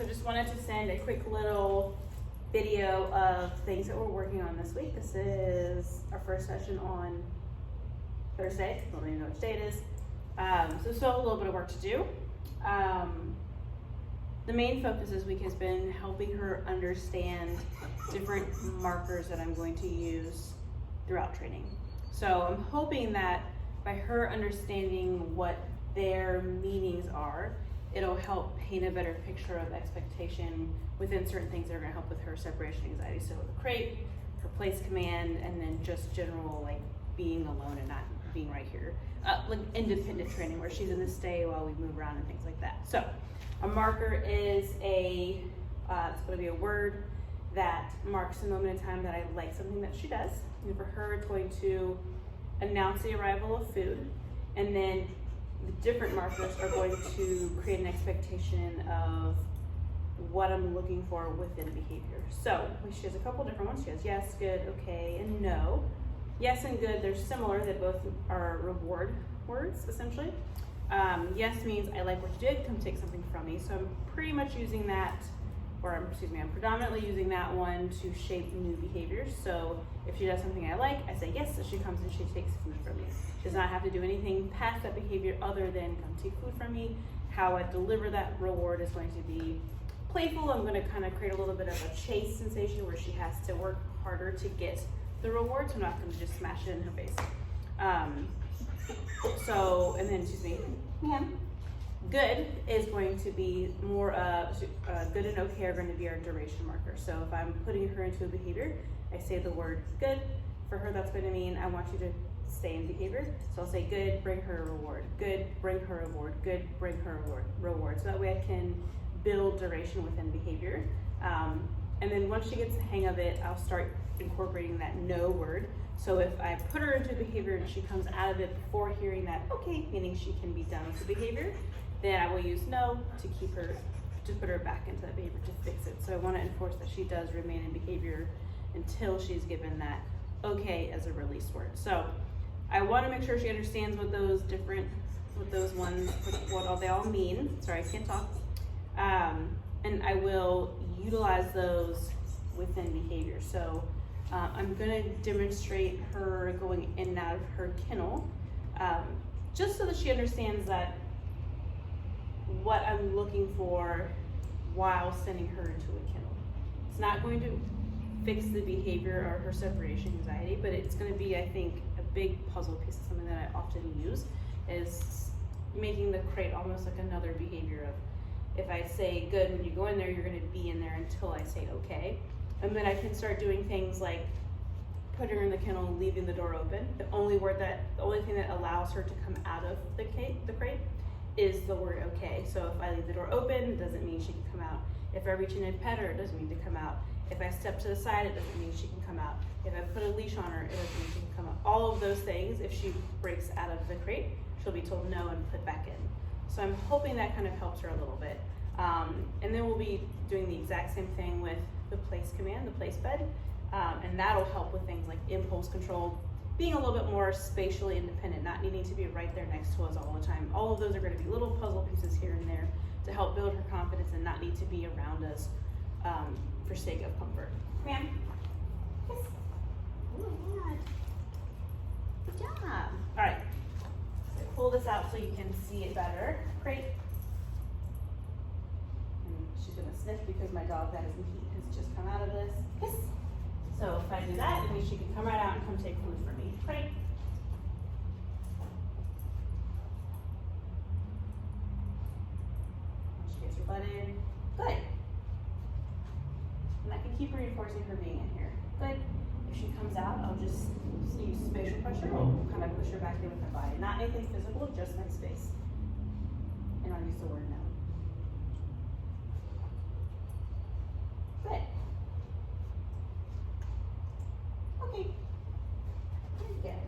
so just wanted to send a quick little video of things that we're working on this week. This is our first session on Thursday. I don't even know which day it is. So still a little bit of work to do. The main focus this week has been helping her understand different markers that I'm going to use throughout training. So I'm hoping that by her understanding what their meanings are, it'll help paint a better picture of expectation within certain things that are going to help with her separation anxiety. So the crate, her place command, and then just general like being alone and not being right here. Like independent training where she's in the stay while we move around and things like that. So a marker is it's going to be a word that marks a moment in time that I like something that she does. And for her, it's going to announce the arrival of food, and then the different markers are going to create an expectation of what I'm looking for within behavior. So she has a couple different ones. She has yes, good, okay, and no. Yes and good, they're similar. They both are reward words, essentially. Yes means I like what you did, come take something from me. So I'm pretty much using that, I'm predominantly using that one to shape new behaviors. So if she does something I like, I say yes, so she comes and she takes food from me. She does not have to do anything past that behavior other than come take food from me. How I deliver that reward is going to be playful. I'm going to kind of create a little bit of a chase sensation where she has to work harder to get the reward, so I'm not going to just smash it in her face. And then, ma'am. Good is going to be more good and okay are going to be our duration marker. So if I'm putting her into a behavior, I say the word good. For her, that's going to mean I want you to stay in behavior. So I'll say good, bring her a reward. Good, bring her a reward. Good, bring her a reward. So that way I can build duration within behavior. And then once she gets the hang of it, I'll start incorporating that no word. So if I put her into behavior and she comes out of it before hearing that okay, meaning she can be done with the behavior, then I will use no to put her back into that behavior to fix it. So I want to enforce that she does remain in behavior until she's given that okay as a release word. So I want to make sure she understands what those ones, what they all mean. Sorry, I can't talk. And I will utilize those within behavior. So I'm going to demonstrate her going in and out of her kennel, just so that she understands that what I'm looking for while sending her into a kennel. It's not going to fix the behavior or her separation anxiety, but it's going to be, I think, a big puzzle piece of something that I often use is making the crate almost like another behavior of, if I say good when you go in there, you're going to be in there until I say okay. And then I can start doing things like putting her in the kennel, leaving the door open. The only thing that allows her to come out of the crate is the word okay. So if I leave the door open, it doesn't mean she can come out. If I reach in and pet her, it doesn't mean to come out. If I step to the side, it doesn't mean she can come out. If I put a leash on her, it doesn't mean she can come out. All of those things, if she breaks out of the crate, she'll be told no and put back in. So I'm hoping that kind of helps her a little bit. And then we'll be doing the exact same thing with the place command, the place bed, and that'll help with things like impulse control, being a little bit more spatially independent, not needing to be right there next to us all the time. All of those are going to be little puzzle pieces here and there to help build her confidence and not need to be around us for sake of comfort. Ma'am? Yes. Oh my God. Good job. All right. So pull this out so you can see it better. Great. She's going to sniff because my dog that is in heat has just come out of this. Yes. So if I do that, it means she can come right out and come take food from me. Great. She gets her butt in. Good. And I can keep reinforcing her being in here. Good. If she comes out, I'll just use spatial pressure. I'll kind of push her back in with my body. Not anything physical, just my space. And I'll use the word no. Good. Okay. Very good.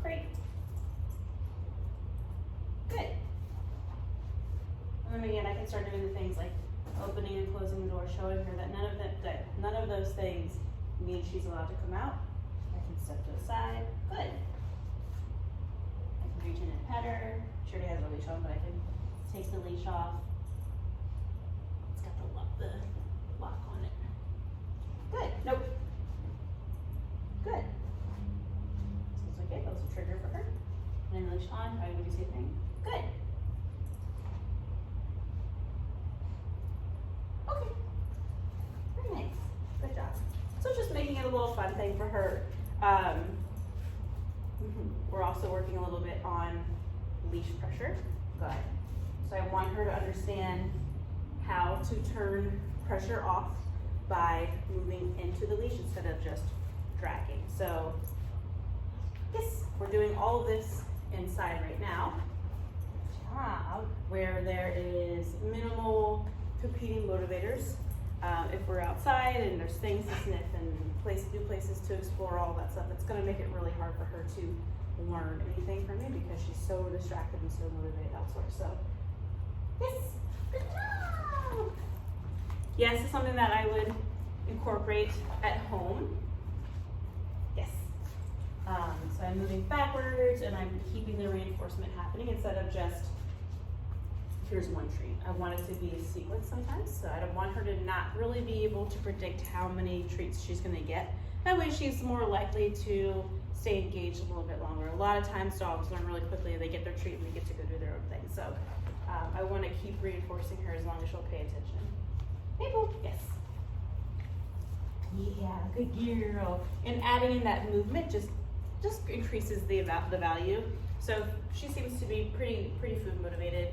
Great. Good. And then again, I can start doing the things like opening and closing the door, showing her that none of those things mean she's allowed to come out. I can step to the side. Good. I can reach in and pet her. She already has a leash on, but I can take the leash off. fine when you say thing? Good. Okay. Very nice. Good job. So just making it a little fun thing for her. We're also working a little bit on leash pressure. Good. So I want her to understand how to turn pressure off by moving into the leash instead of just dragging. So yes, we're doing all of this inside right now, where there is minimal competing motivators. If we're outside and there's things to sniff and new places to explore, all that stuff, it's going to make it really hard for her to learn anything from me because she's so distracted and so motivated elsewhere. So yes, good job. Yes, it's something that I would incorporate at home. Yes. So I'm moving backwards and I'm keeping the reinforcement happening instead of just, here's one treat. I want it to be a sequence sometimes, so I don't want her to not really be able to predict how many treats she's gonna get. That way she's more likely to stay engaged a little bit longer. A lot of times dogs learn really quickly, they get their treat and they get to go do their own thing. So I wanna keep reinforcing her as long as she'll pay attention. Maple, yes. Yeah, good girl. And adding in that movement just increases the value. So she seems to be pretty food motivated.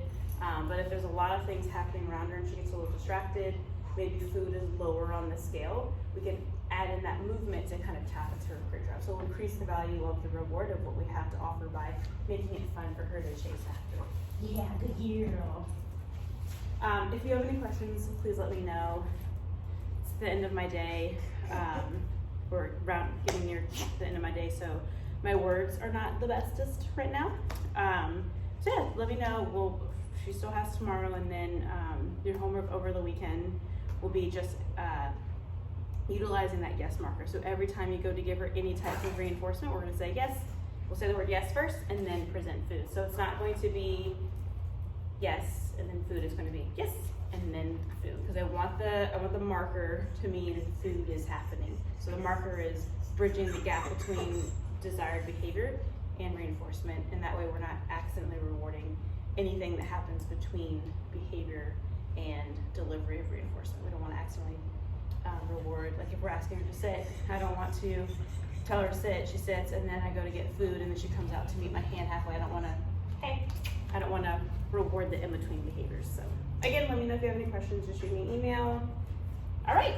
But if there's a lot of things happening around her and she gets a little distracted, maybe food is lower on the scale, we can add in that movement to kind of tap into her career drive. So we'll increase the value of the reward of what we have to offer by making it fun for her to chase after. Yeah, good girl. If you have any questions, please let me know. It's the end of my day. We're getting near the end of my day, so my words are not the bestest right now. So yeah, let me know. She still has tomorrow, and then your homework over the weekend will be just utilizing that yes marker. So every time you go to give her any type of reinforcement, we're going to say yes. We'll say the word yes first, and then present food. So it's not going to be yes, and then food is going to be yes, and then food, because I want the marker to mean food is happening. So the marker is bridging the gap between desired behavior and reinforcement, and that way we're not accidentally rewarding anything that happens between behavior and delivery of reinforcement. We don't want to accidentally reward, like if we're asking her to sit, I don't want to tell her to sit, she sits, and then I go to get food, and then she comes out to meet my hand halfway. I don't want to reward the in-between behaviors. So again, let me know if you have any questions, just shoot me an email. All right,